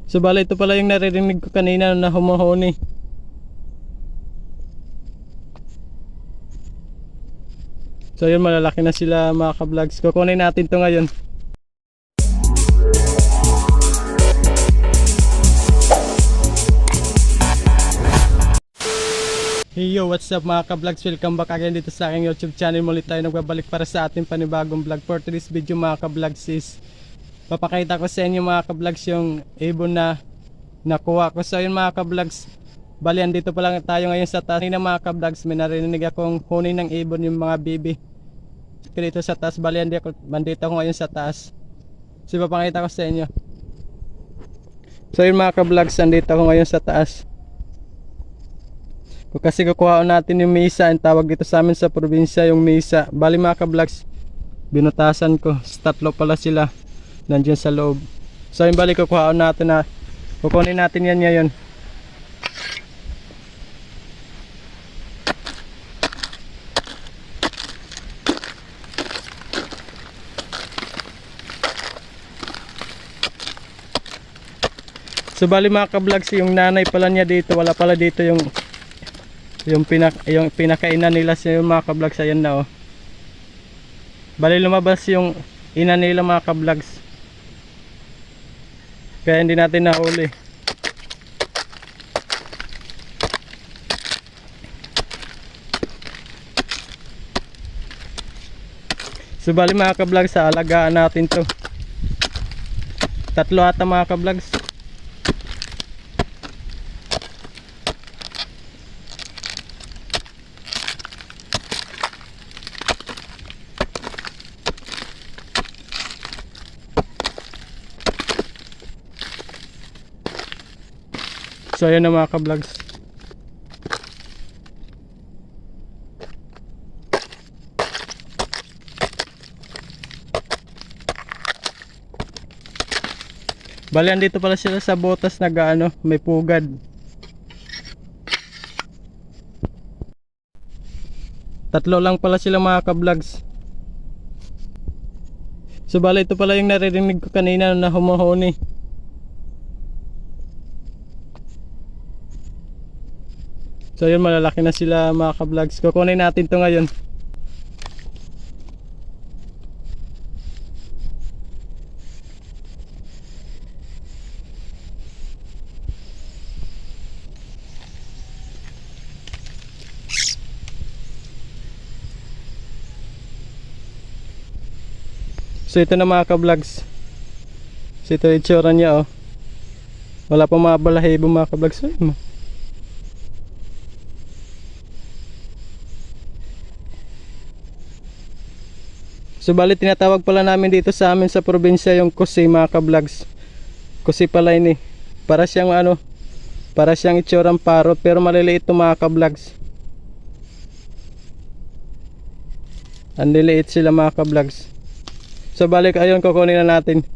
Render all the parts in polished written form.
So bala ito pala yung naririnig ko kanina na humuhuni. So yun, malalaki na sila mga ka-vlogs. Kukunin natin to ngayon. Hey yo, what's up mga ka-vlogs? Welcome back again dito sa aking YouTube channel. Muli tayo nagbabalik para sa ating panibagong vlog. For today's video mga ka-vlogs is papakita ko sa inyo mga ka-vlogs yung ibon na nakuha ko. So yun mga ka-vlogs, bali andito pa lang tayo ngayon sa taas. Kanina mga ka-vlogs, may narinig akong huni ng ibon yung mga baby dito sa taas. Bali andito ako ngayon sa taas. So papakita ko sa inyo. So yun mga ka-vlogs, andito ako ngayon sa taas. Kasi kukuha natin yung mesa, ang tawag dito sa amin sa probinsya yung mesa. Bali mga ka-vlogs, binutasan ko, tatlo pala sila nandiyan sa loob. So yung bali kukuha natin na kukunin natin yan ngayon. So bali mga ka-vlogs, yung nanay pala niya dito, wala pala dito yung pinakainan nila sa mga ka-vlogs. Ayan na oh. Bali lumabas yung ina nila mga ka-vlogs, kaya hindi natin nahuli. So bali mga ka-vlogs, sa alagaan natin to. Tatlo ata mga ka-vlogs. So ayan na mga ka-vlogs. Bali andito pala sila sa botas na gaano, may pugad. Tatlo lang pala sila mga ka-vlogs. So bali ito pala yung naririnig ko kanina na humuhuni. So yun, malalaki na sila mga ka-vlogs. Kukunin natin to ngayon. So ito na mga ka-vlogs. So ito yung itsura niya oh. Wala pa mga balahibo mga ka-vlogs. So bali tinatawag pala namin dito sa amin sa probinsya yung kusi mga ka-vlogs. Kusi pala ini. Para siyang ano, para siyang itsurang parrot pero maliliit to mga ka-vlogs. Ang liliit sila mga ka-vlogs. So balik ayun, kukunin na natin.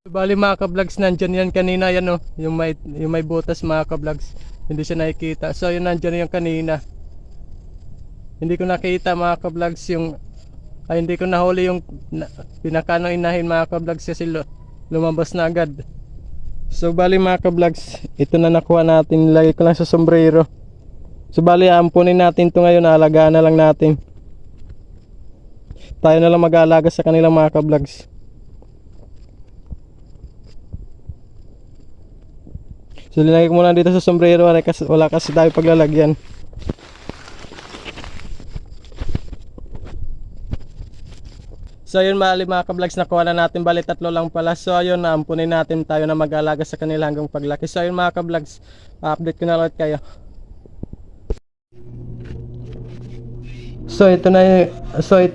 So, bali mga ka-vlogs, nandyan yan kanina yan oh, yung may butas mga ka-vlogs. Hindi siya nakikita. So yun, nandyan yung kanina. Hindi ko nakita mga ka-vlogs yung hindi ko nahuli yung pinakano inahin mga ka-vlogs kasi lumabas na agad. So bali mga ka-vlogs, ito na nakuha natin, lagay ko lang sa sombrero. So bali ampunin natin to ngayon, alagaan na lang natin. Tayo na lang mag-aalaga sa kanilang mga ka-vlogs. So linagay ko muna dito sa sombrero kasi wala kasi tayo paglalagyan. So ayun mga ka-vlogs, nakuha na natin, bali tatlo lang pala. So ayun, naampunin natin, tayo na mag-alaga sa kanila hanggang paglaki. So ayun mga ka-vlogs, update ko na ulit kayo. So ito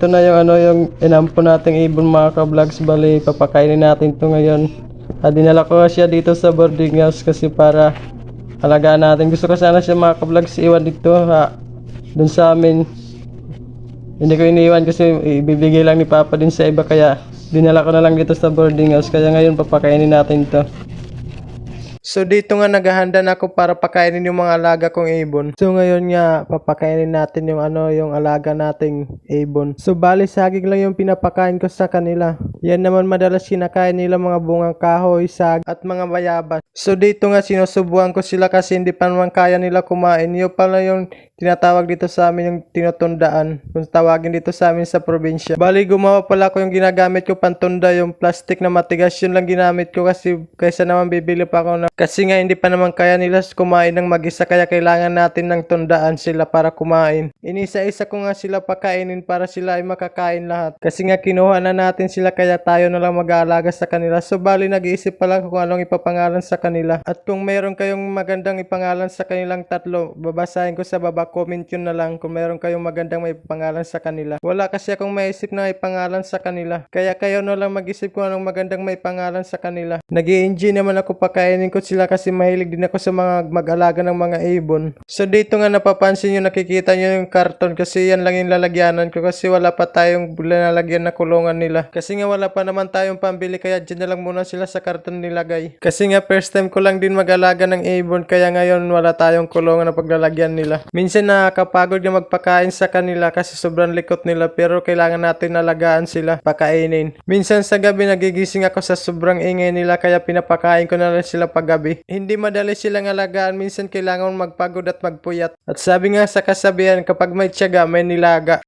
na yung ano, yung inampun nating ibon mga ka-vlogs. Bali papakainin natin to ngayon. Dinala ko siya dito sa boarding house kasi para alagaan natin. Gusto ko sana siya mga ka-vlogs iwan dito dun sa amin. Hindi ko iniwan kasi ibibigay lang ni Papa din sa iba, kaya dinala ko na lang dito sa boarding house. Kaya ngayon papakainin natin to. So dito nga naghahanda na ako para pakainin yung mga alaga kong ibon. So ngayon nga papakainin natin yung yung alaga nating ibon. So bali saging lang yung pinapakain ko sa kanila. Yan naman madalas kinakain nila mga bungang kahoy, sag at mga bayabas. So dito nga sinusubuan ko sila kasi hindi pa naman kaya nila kumain. Yung pala yung tinatawag dito sa amin yung tinutundaan. Kung tawagin dito sa amin sa probinsya. Bali gumawa pala ko yung ginagamit ko pantunda, yung plastic na matigas, yun lang ginamit ko kasi kaysa naman bibili pa ako na. Kasi nga hindi pa naman kaya nila kumain ng mag-isa kaya kailangan natin ng tundaan sila para kumain. Inisa-isa ko nga sila pakainin para sila ay makakain lahat. Kasi nga kinuha na natin sila kaya tayo na lang mag-aalaga sa kanila. So bali nag-iisip pa lang kung anong ipapangalan sa kanila. At kung meron kayong magandang ipangalan sa kanilang tatlo, babasahin ko sa baba, comment yun na lang kung meron kayong magandang may pangalan sa kanila. Wala kasi akong maisip na ipangalan sa kanila. Kaya kayo na lang mag-isip kung anong magandang may pangalan sa kanila. Nag-i-enjoy naman ako pakainin ko sila kasi mahilig din ako sa mga mag-alaga ng mga ibon. So dito nga napapansin nyo, nakikita nyo yung karton kasi yan lang yung lalagyanan ko kasi wala pa tayong lalagyan na kulungan nila. Kasi nga wala pa naman tayong pambili kaya dyan na lang muna sila sa karton nilagay. Kasi nga first time ko lang din mag-alaga ng ibon kaya ngayon wala tayong kulungan na paglalagyan nila. Minsan nakakapagod na magpakain sa kanila kasi sobrang likot nila pero kailangan natin alagaan sila, pakainin. Minsan sa gabi nagigising ako sa sobrang ingay nila kaya pinapakain ko na lang sila paggabi. Hindi madali silang alagaan, minsan kailangan magpagod at magpuyat. At sabi nga sa kasabihan, kapag may tiyaga, may nilaga.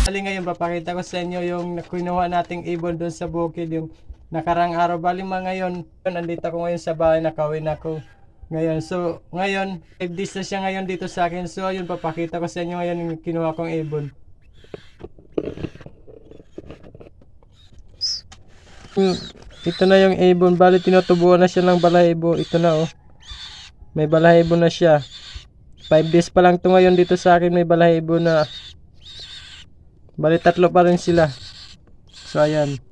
Bali ngayon papakita ko sa inyo yung kinuha nating ibon doon sa bukid yung nakarang araw. Bali ngayon, nandito ako ngayon sa bahay, nakauwi na ako ngayon. So ngayon, 5 days na siya ngayon dito sa akin. So ayun, papakita ko sa inyo ngayon yung kinuha kong ibon. Ito na yung ibon. Bali tinutubuan na siya ng balahibo. Ito na oh. May balahibo na siya. 5 days pa lang to ngayon dito sa akin, may balahibo na. Bali 3 pa rin sila. So ayan.